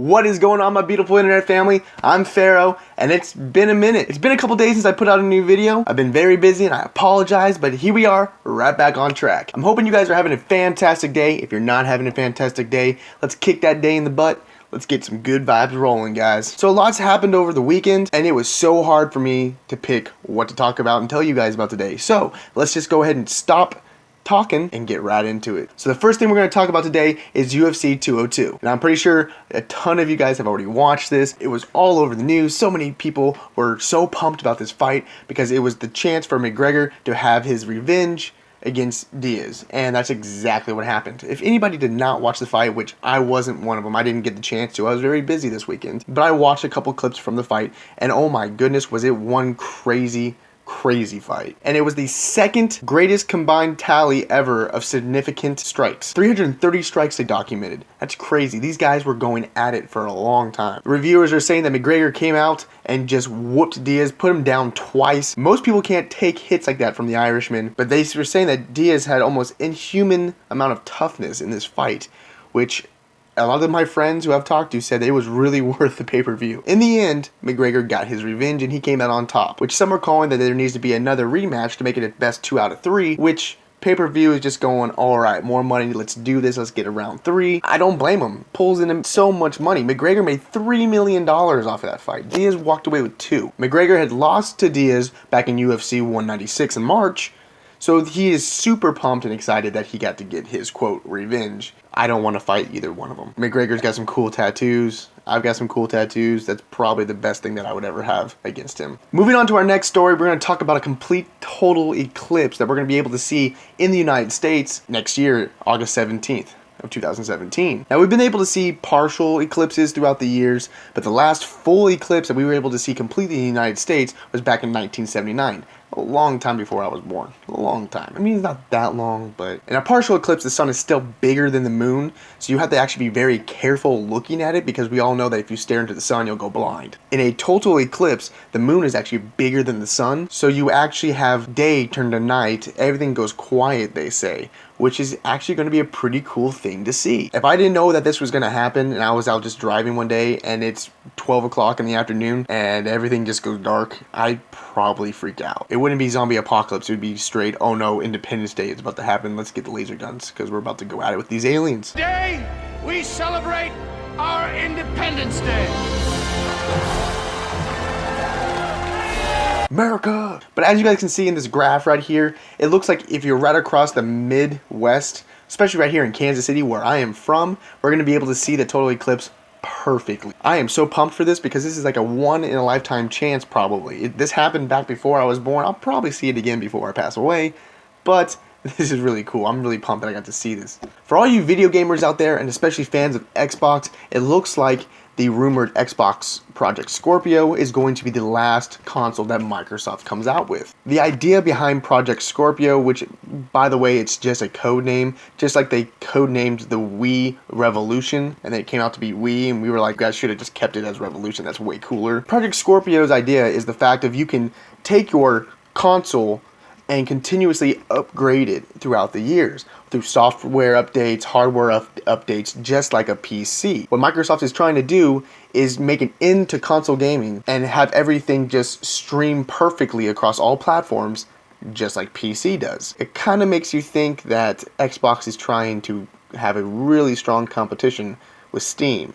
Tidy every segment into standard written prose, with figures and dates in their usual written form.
What is going on, my beautiful internet family? I'm Fero, and it's been a minute. It's been a couple days since I put out a new video. I've been very busy and I apologize, but here we are, right back on track. I'm hoping you guys are having a fantastic day. If you're not having a fantastic day, let's kick that day in the butt. Let's get some good vibes rolling, guys. So a lot's happened over the weekend, and it was so hard for me to pick what to talk about and tell you guys about today. So let's just go ahead and stop talking and get right into it. So the first thing we're going to talk about today is UFC 202. And I'm pretty sure a ton of you guys have already watched this. It was all over the news. So many people were so pumped about this fight because it was the chance for McGregor to have his revenge against Diaz, and that's exactly what happened. If anybody did not watch the fight, which I wasn't one of them, I didn't get the chance to, I was very busy this weekend, but I watched a couple clips from the fight, and oh my goodness, was it one crazy fight. And it was the second greatest combined tally ever of significant strikes. 330 strikes they documented. That's crazy. These guys were going at it for a long time. Reviewers are saying that McGregor came out and just whooped Diaz, put him down twice. Most people can't take hits like that from the Irishman, but they were saying that Diaz had almost inhuman amount of toughness in this fight, which a lot of my friends who I've talked to said it was really worth the pay-per-view. In the end, McGregor got his revenge and he came out on top, which some are calling that there needs to be another rematch to make it a best 2 out of 3, which pay-per-view is just going, alright, more money, let's do this, let's get a round 3. I don't blame him. Pulls in him so much money. McGregor made $3 million off of that fight. Diaz walked away with 2. McGregor had lost to Diaz back in UFC 196 in March, so he is super pumped and excited that he got to get his, quote, revenge. I don't want to fight either one of them. McGregor's got some cool tattoos. I've got some cool tattoos. That's probably the best thing that I would ever have against him. Moving on to our next story, we're going to talk about a complete total eclipse that we're going to be able to see in the United States next year, August 17th. Of 2017. Now, we've been able to see partial eclipses throughout the years, but the last full eclipse that we were able to see completely in the United States was back in 1979. A long time before I was born. A long time. I mean, it's not that long, but in a partial eclipse, the sun is still bigger than the moon, so you have to actually be very careful looking at it because we all know that if you stare into the sun, you'll go blind. In a total eclipse, the moon is actually bigger than the sun, so you actually have day turn to night. Everything goes quiet, they say, which is actually going to be a pretty cool thing to see. If I didn't know that this was going to happen and I was out just driving one day and it's 12 o'clock in the afternoon and everything just goes dark, I'd probably freak out. It wouldn't be zombie apocalypse. It would be straight, oh no, Independence Day is about to happen. Let's get the laser guns because we're about to go at it with these aliens. Today, we celebrate our Independence Day. America! But as you guys can see in this graph right here, it looks like if you're right across the Midwest, especially right here in Kansas City where I am from, we're going to be able to see the total eclipse perfectly. I am so pumped for this because this is like a one-in-a-lifetime chance probably. This happened back before I was born. I'll probably see it again before I pass away, but this is really cool. I'm really pumped that I got to see this. For all you video gamers out there, and especially fans of Xbox, it looks like the rumored Xbox Project Scorpio is going to be the last console that Microsoft comes out with. The idea behind Project Scorpio, which by the way, it's just a code name, just like they codenamed the Wii Revolution, and then it came out to be Wii, and we were like, guys should have just kept it as Revolution, that's way cooler. Project Scorpio's idea is the fact of you can take your console and continuously upgrade it throughout the years through software updates, hardware updates, just like a PC. What Microsoft is trying to do is make an end to console gaming and have everything just stream perfectly across all platforms, just like PC does. It kind of makes you think that Xbox is trying to have a really strong competition with Steam.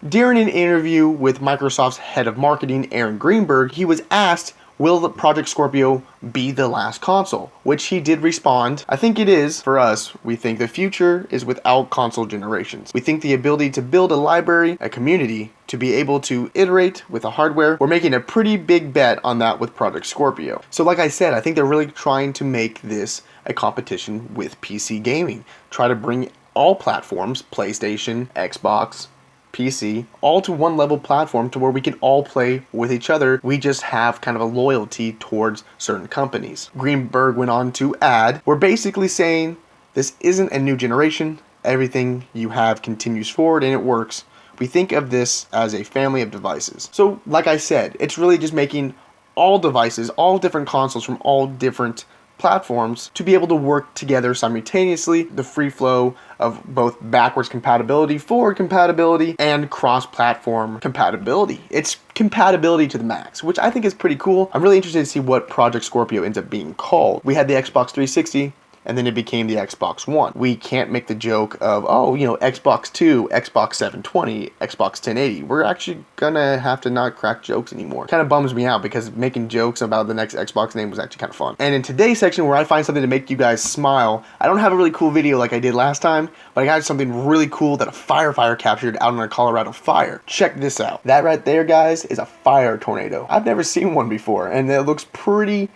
During an interview with Microsoft's head of marketing, Aaron Greenberg, he was asked, will the Project Scorpio be the last console? Which he did respond, I think it is. For us, we think the future is without console generations. We think the ability to build a library, a community, to be able to iterate with the hardware, we're making a pretty big bet on that with Project Scorpio. So like I said, I think they're really trying to make this a competition with PC gaming. Try to bring all platforms, PlayStation, Xbox, PC, all to one level platform to where we can all play with each other. We just have kind of a loyalty towards certain companies. Greenberg went on to add, we're basically saying this isn't a new generation. Everything you have continues forward and it works. We think of this as a family of devices. So like I said, it's really just making all devices, all different consoles from all different platforms to be able to work together simultaneously, the free flow of both backwards compatibility, forward compatibility, and cross-platform compatibility. It's compatibility to the max, which I think is pretty cool. I'm really interested to see what Project Scorpio ends up being called. We had the Xbox 360, and then it became the Xbox One. We can't make the joke of, oh, you know, Xbox 2, Xbox 720, Xbox 1080. We're actually gonna have to not crack jokes anymore. Kind of bums me out because making jokes about the next Xbox name was actually kind of fun. And in today's section where I find something to make you guys smile, I don't have a really cool video like I did last time, but I got something really cool that a firefighter captured out on a Colorado fire. Check this out. That right there, guys, is a fire tornado. I've never seen one before, and it looks pretty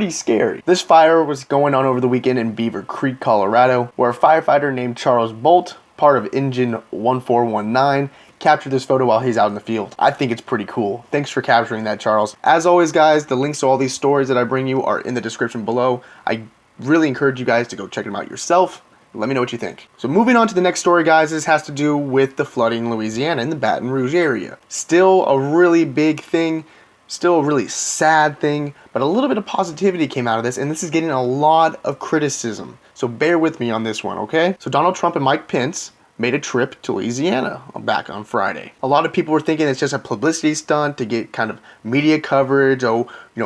scary. This fire was going on over the weekend in Beaver Creek, Colorado, where a firefighter named Charles Bolt, part of Engine 1419, captured this photo while he's out in the field. I think it's pretty cool. Thanks for capturing that, Charles. As always, guys, the links to all these stories that I bring you are in the description below. I really encourage you guys to go check them out yourself. Let me know what you think. So moving on to the next story, guys, this has to do with the flooding in Louisiana in the Baton Rouge area. Still a really big thing. Still a really sad thing, but a little bit of positivity came out of this, and this is getting a lot of criticism. So bear with me on this one, okay? So Donald Trump and Mike Pence made a trip to Louisiana back on Friday. A lot of people were thinking it's just a publicity stunt to get kind of media coverage,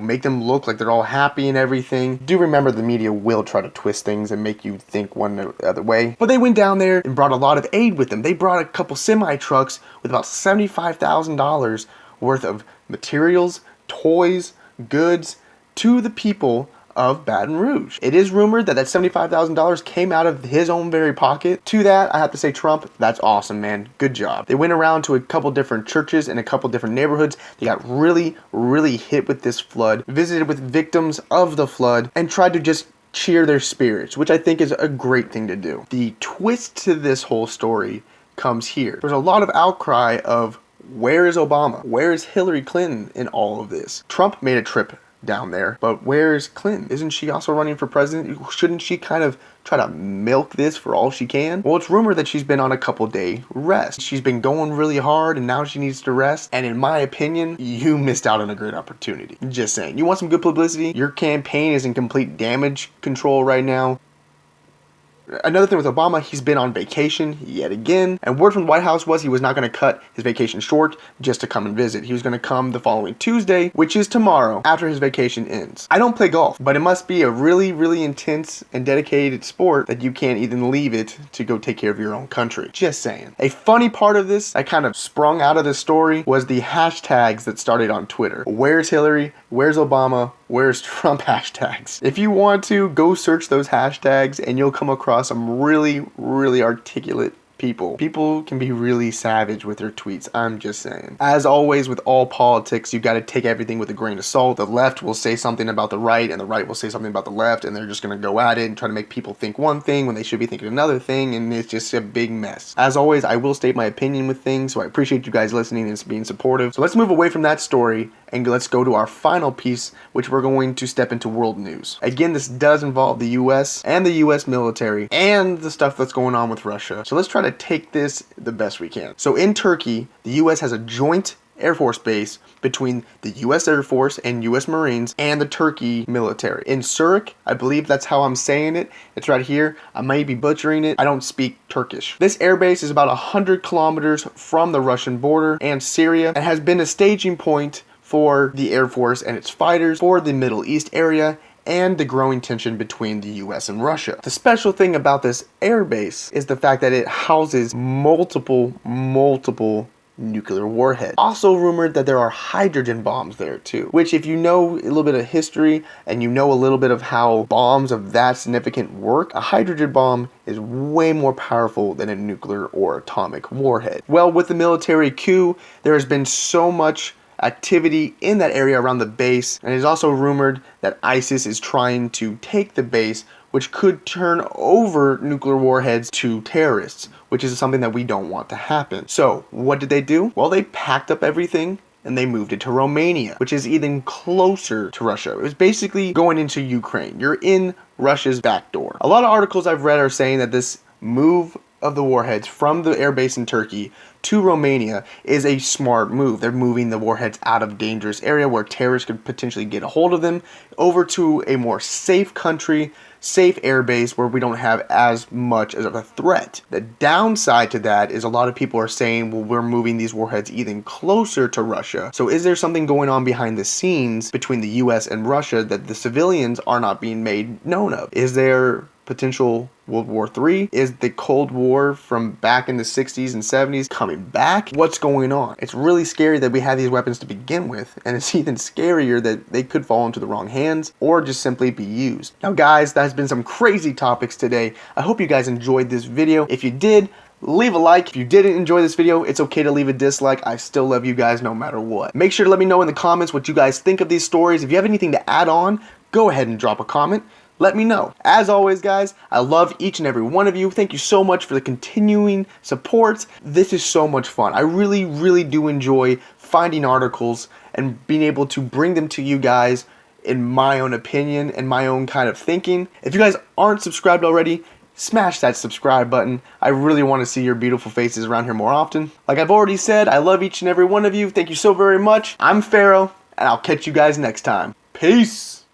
make them look like they're all happy and everything. Do remember the media will try to twist things and make you think one or the other way. But they went down there and brought a lot of aid with them. They brought a couple semi-trucks with about $75,000 worth of materials, toys, goods to the people of Baton Rouge. It is rumored that that $75,000 came out of his own very pocket. To that, I have to say, Trump, that's awesome, man. Good job. They went around to a couple different churches in a couple different neighborhoods. They got really hit with this flood, visited with victims of the flood, and tried to just cheer their spirits, which I think is a great thing to do. The twist to this whole story comes here. There's a lot of outcry of, where is Obama? Where is Hillary Clinton in all of this? Trump made a trip down there, but where's Clinton? Isn't she also running for president? Shouldn't she kind of try to milk this for all she can? Well, it's rumored that she's been on a couple-day rest. She's been going really hard, and now she needs to rest. And in my opinion, you missed out on a great opportunity. Just saying. You want some good publicity? Your campaign is in complete damage control right now. Another thing with Obama, he's been on vacation yet again, and word from the White House was he was not going to cut his vacation short just to come and visit. He was going to come the following Tuesday, which is tomorrow, after his vacation ends. I don't play golf, but it must be a really intense and dedicated sport that you can't even leave it to go take care of your own country. Just saying. A funny part of this that kind of sprung out of this story was the hashtags that started on Twitter. Where's Hillary? Where's Obama? Where's Trump hashtags? If you want to, go search those hashtags and you'll come across some really articulate people. People can be really savage with their tweets, I'm just saying. As always with all politics, you gotta take everything with a grain of salt. The left will say something about the right, and the right will say something about the left, and they're just gonna go at it and try to make people think one thing when they should be thinking another thing, and it's just a big mess. As always, I will state my opinion with things, so I appreciate you guys listening and being supportive. So let's move away from that story and let's go to our final piece, which we're going to step into world news. Again, this does involve the US and the US military and the stuff that's going on with Russia. So let's try to take this the best we can. So in Turkey, the US has a joint Air Force base between the US Air Force and US Marines and the Turkey military. In Surik, I believe that's how I'm saying it. It's right here. I might be butchering it. I don't speak Turkish. This air base is about 100 kilometers from the Russian border and Syria and has been a staging point for the Air Force and its fighters for the Middle East area and the growing tension between the US and Russia. The special thing about this air base is the fact that it houses multiple nuclear warheads. Also rumored that there are hydrogen bombs there too, which if you know a little bit of history and you know a little bit of how bombs of that significant work, a hydrogen bomb is way more powerful than a nuclear or atomic warhead. Well, with the military coup, there has been so much activity in that area around the base, and it is also rumored that ISIS is trying to take the base, which could turn over nuclear warheads to terrorists, which is something that we don't want to happen. So what did they do? Well, they packed up everything and they moved it to Romania, which is even closer to Russia. It was basically going into Ukraine. You're in Russia's back door. A lot of articles I've read are saying that this move of the warheads from the airbase in Turkey to Romania is a smart move. They're moving the warheads out of dangerous area where terrorists could potentially get a hold of them over to a more safe country, safe airbase where we don't have as much of a threat. The downside to that is a lot of people are saying, well, we're moving these warheads even closer to Russia. So is there something going on behind the scenes between the US and Russia that the civilians are not being made known of? Is there potential World War III? Is the Cold War from back in the 60s and 70s coming back? What's going on? It's really scary that we have these weapons to begin with, and it's even scarier that they could fall into the wrong hands or just simply be used. Now guys, that's been some crazy topics today. I hope you guys enjoyed this video. If you did, leave a like. If you didn't enjoy this video, it's okay to leave a dislike. I still love you guys no matter what. Make sure to let me know in the comments what you guys think of these stories. If you have anything to add on, go ahead and drop a comment. Let me know. As always, guys, I love each and every one of you. Thank you so much for the continuing support. This is so much fun. I really, really do enjoy finding articles and being able to bring them to you guys in my own opinion and my own kind of thinking. If you guys aren't subscribed already, smash that subscribe button. I really want to see your beautiful faces around here more often. Like I've already said, I love each and every one of you. Thank you so very much. I'm Fero, and I'll catch you guys next time. Peace.